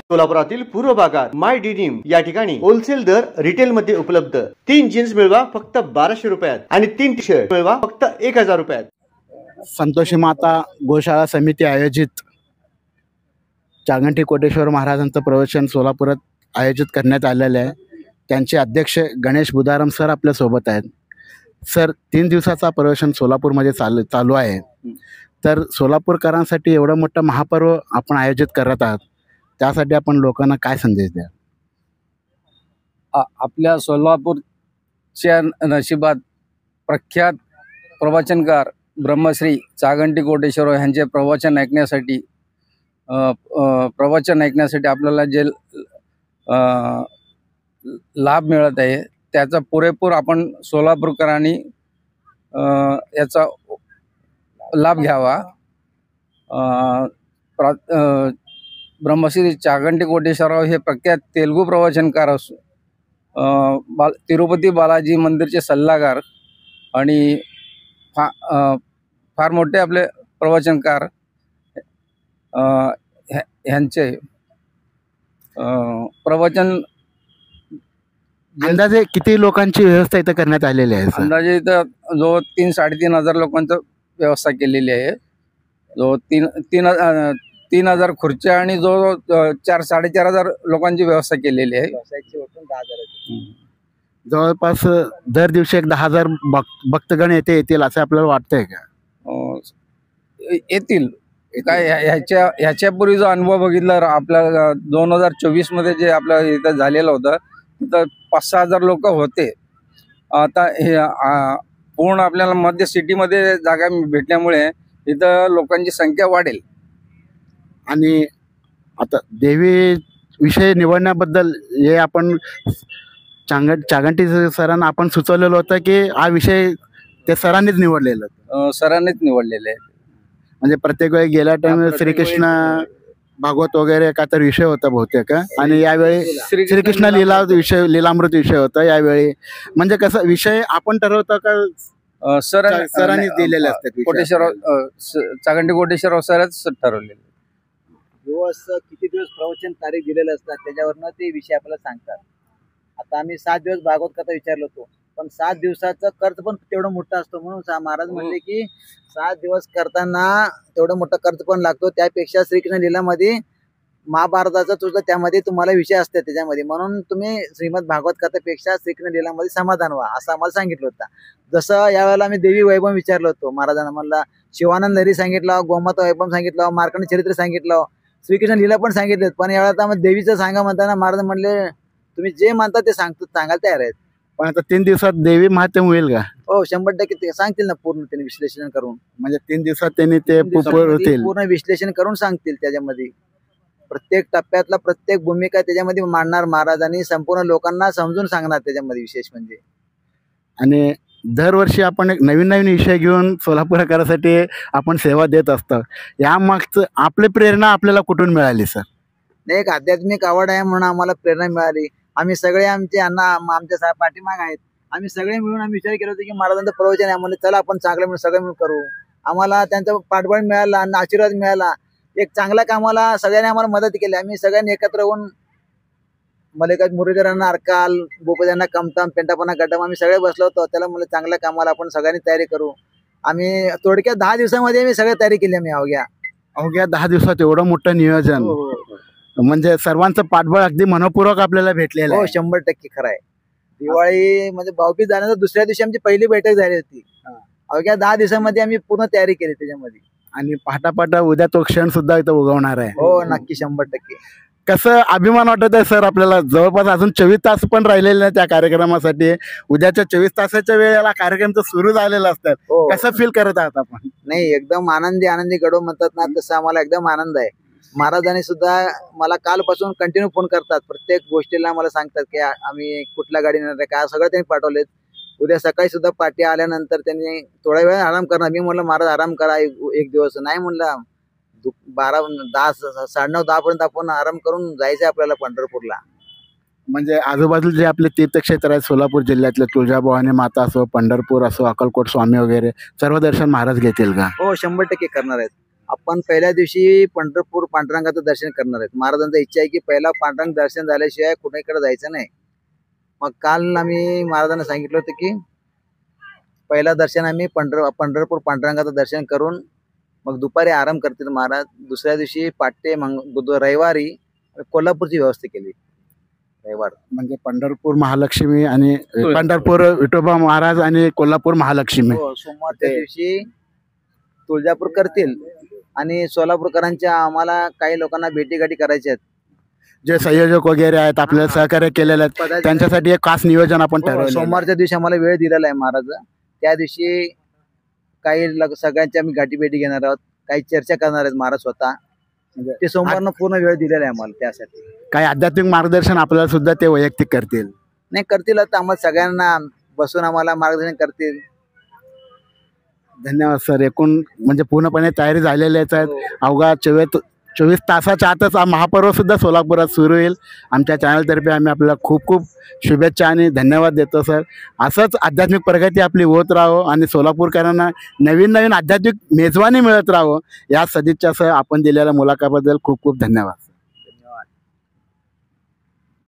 सोलापुरातील पूर्व भागात माय डिनिम या ठिकाणी होलसेल दर रिटेल मध्ये उपलब्ध। 3 जीन्स मिळवा फक्त 1200 रुपयात आणि 3 टी शर्ट मिळवा फक्त 1000 रुपयात। संतोषी माता गोशाळा समिती आयोजित चागंटी कोटेश्वर महाराजांचं प्रवचन सोलापुरात आयोजित करण्यात आलेले आहे। त्यांचे अध्यक्ष गणेश बुधारम सर आपल्या सोबत आहेत। सर, 3 दिवसाचा प्रवचन सोलापूरमध्ये चालू आहे, तर सोलापूरकरांसाठी एवढं मोठं महापर्व आपण आयोजित करत आहात, त्यासाठी आपण लोकांना काय संदेश द्या? आपल्या सोलापूरच्या नशिबात प्रख्यात प्रवचनकार ब्रह्मश्री चागंटी कोटेश्वर यांचे प्रवचन ऐकण्यासाठी आपल्याला जे लाभ मिळत आहे त्याचा पुरेपूर आपण सोलापूरकरांनी याचा लाभ घ्यावा। ब्रह्मश्री चागंटी कोटेश्वरराव हे प्रख्यात तेलुगू प्रवचनकार असून तिरुपती बालाजी मंदिरचे सल्लागार आणि फार मोठे आपले प्रवचनकार ह्यांचे प्रवचन अंदाजे किती लोकांची व्यवस्था इथं करण्यात आलेली आहे? अंदाजे इथं जो 3-3.5 लोकांचं व्यवस्था केलेली आहे। जो 3,000 खुर्च्या आणि जो 4-4.5 लोकांची व्यवस्था केलेली आहे। जवळपास दर दिवशी 10,000 भक्तगण येतील असं आपल्याला वाटतंय का? येतील काय? ह्याच्यापूर्वी जो अनुभव बघितला आपल्या 2024 मध्ये जे आपल्या इथं झालेलं होतं, तिथं 5-6 लोक होते। आता हे पूर्ण आपल्याला मध्य सिटीमध्ये जागा भेटल्यामुळे इथं लोकांची संख्या वाढेल। आणि आता देवी विषय निवडण्याबद्दल हे आपण चागंटी सरांना आपण सुचवलेलं होतं की हा विषय ते सरांनीच निवडलेलं आहे। म्हणजे प्रत्येक वेळी गेल्या टाइम श्रीकृष्ण भागवत वगैरे का तर विषय होता बहुतेक, आणि यावेळी श्रीकृष्ण लीलामृत विषय होता। यावेळी म्हणजे कसं विषय आपण ठरवतो का सरांनीच दिलेले असतात? चागंटी कोटेश्वरराव सरच ठरवलेले। किती दिवस प्रवचन तारीख दिलेले असतात त्याच्यावरनं ते विषय आपल्याला सांगतात। आता आम्ही 7 दिवस भागवत कथा विचारलो होतो, पण 7 दिवसाचा खर्च पण तेवढा मोठा असतो, म्हणून महाराज म्हणले की 7 दिवस करताना तेवढं मोठा खर्च पण लागतो। त्यापेक्षा श्रीकृष्ण लीलामध्ये महाभारताचा तुझं त्यामध्ये तुम्हाला विषय असते त्याच्यामध्ये, म्हणून तुम्ही श्रीमद भागवत कथेपेक्षा श्रीकृष्ण लीलामध्ये समाधान व्हा असं आम्हाला सांगितलं होतं। जसं यावेळेला आम्ही देवी वैभव विचारलं होतो महाराजांना, म्हणला शिवानंद हरी सांगितलं, गोमाता वैभव सांगितलं, मार्कंड चरित्र सांगितलं, श्रीकृष्ण लीला पण सांगितलं, पण यावेळेला आम्हाला देवीचं सांगा म्हणताना महाराज म्हणले तुम्ही जे म्हणता ते सांगायला तयार आहेत। पण आता 3 दिवसात देवी महात्म्य होईल का? हो, 100% ते सांगतील ना, पूर्ण त्यांनी विश्लेषण करून। म्हणजे 3 दिवसात त्यांनी ते पूर्ण विश्लेषण करून सांगतील। त्याच्यामध्ये प्रत्येक टप्प्यातला प्रत्येक भूमिका त्याच्यामध्ये मांडणार महाराजांनी, संपूर्ण लोकांना समजून सांगणार त्याच्यामध्ये विशेष म्हणजे। आणि दरवर्षी आपण एक नवीन विषय घेऊन सोलापूरकरांसाठी आपण सेवा देत असतो। यामागचं आपली प्रेरणा आपल्याला कुठून मिळाली सर? एक आध्यात्मिक आवड आहे म्हणून आम्हाला प्रेरणा मिळाली। आम्ही सगळे आमच्या पाठीमाग आहेत, आम्ही सगळे मिळून आम्ही विचार केला होता की महाराजांचं प्रवचन आहे म्हणजे चला आपण चांगलं मिळून सगळं मिळून करू। आम्हाला त्यांचा पाठबळ मिळाला आणि आशीर्वाद मिळाला। एक चांगल्या कामाला सगळ्यांनी आम्हाला मदत केली। आम्ही सगळ्यांनी एकत्र होऊन मल्लिकार्जुन मुरलीधरांना अर्काल, भूपत्यांना कमताम, पेंटापना गड्डम आम्ही सगळे बसलो होतो। त्याला म्हणलं चांगल्या कामाला आपण सगळ्यांनी तयारी करू। आम्ही थोडक्यात 10 दिवसामध्ये आम्ही सगळी तयारी केली। आम्ही अवघ्या 10 दिवसात एवढं मोठं नियोजन, म्हणजे सर्वांचं पाठबळ अगदी मनपूर्वक आपल्याला भेटलेलं आहे। 100% खरं आहे। दिवाळी म्हणजे भाऊबीज झाल्यानंतर दुसऱ्या दिवशी आमची पहिली बैठक झाली होती। अवघ्या 10 दिवसामध्ये आम्ही पूर्ण तयारी केली त्याच्यामध्ये। आणि पहाटा उद्या तो क्षण सुद्धा इथं उगवणार आहे। हो, नक्की 100%। कसं अभिमान वाटत आहे सर आपल्याला? जवळपास अजून 24 तास पण राहिलेले नाही त्या कार्यक्रमासाठी। उद्याच्या 24 तासाच्या वेळेला कार्यक्रम तर सुरू झालेला असतात। कसं फील करत आहात आपण? नाही, एकदम आनंदी गडो म्हणतात ना, तसं आम्हाला एकदम आनंद आहे। महाराजांनी सुद्धा मला कालपासून कंटिन्यू फोन करतात, प्रत्येक गोष्टीला मला सांगतात की आम्ही कुठल्या गाडीने येणार आहे काय, सगळं त्यांनी पाठवलेत। उद्या सकाळी सुद्धा पाठी आल्यानंतर त्यांनी थोड्या वेळ आराम करणार। मी म्हणलं महाराज आराम करा एक दिवस, नाही म्हणलं 10-10 पर्यंत आपण आराम करून जायचं आपल्याला पंढरपूरला। म्हणजे आजूबाजूला जे आपले तीर्थक्षेत्र आहेत सोलापूर जिल्ह्यातले, तुळजाभवानी माता असो, पंढरपूर असो, अक्कलकोट स्वामी वगैरे सर्व दर्शन महाराज घेतील का? हो, 100% करणार आहेत। आपण पहिल्या दिवशी पंढरपूर पांडुरंगाचं दर्शन करणार आहेत. महाराजांचा इच्छा आहे की पहिला पांडुरंग दर्शन झाल्याशिवाय कुणीकडे जायचं नाही. मग काल आम्ही महाराजांना सांगितलं होतं की पहिला दर्शन आम्ही पंढरपूर पांडुरंगाचं दर्शन करून मग दुपारी आराम करतील महाराज. दुसऱ्या दिवशी पाटे रविवारी कोल्हापूरची व्यवस्था केली. रविवार म्हणजे पंढरपूर महालक्ष्मी आणि पंढरपूर विठोबा महाराज आणि कोल्हापूर महालक्ष्मी. सोमवारच्या दिवशी तुळजापूर करतील आणि सोलापूरकरांच्या आम्हाला काही लोकांना भेटीगाठी करायच्या आहेत. जे संयोजक वगैरे आहेत आपल्याला सहकार्य केलेले आहेत त्यांच्यासाठी एक खास नियोजन आपण ठरवलं. सोमवारच्या दिवशी आम्हाला वेळ दिलेला आहे महाराज. त्या दिवशी काही सगळ्यांच्या आम्ही गाठीभेटी घेणार आहोत. काही चर्चा करणार आहेत महाराज स्वतः. ते सोमवारनं पूर्ण वेळ दिलेला आहे आम्हाला त्यासाठी. काही आध्यात्मिक मार्गदर्शन आपल्याला सुद्धा ते वैयक्तिक करतील. नाही करतील आता आम्हाला सगळ्यांना बसून आम्हाला मार्गदर्शन करतील. धन्यवाद सर. एकूण म्हणजे पूर्णपणे तयारी झालेल्याच आहेत. अवघा 24 तासाच्या आतच हा महापर्व सुद्धा सोलापुरात सुरू होईल. आमच्या चॅनलतर्फे आम्ही आपल्याला खूप खूप शुभेच्छा आणि धन्यवाद देतो सर. असंच आध्यात्मिक प्रगती आपली होत राहो आणि सोलापूरकरांना नवीन नवीन आध्यात्मिक मेजवानी मिळत राहो या सदिच्छासह आपण दिलेल्या मुलाखतीबद्दल खूप खूप धन्यवाद.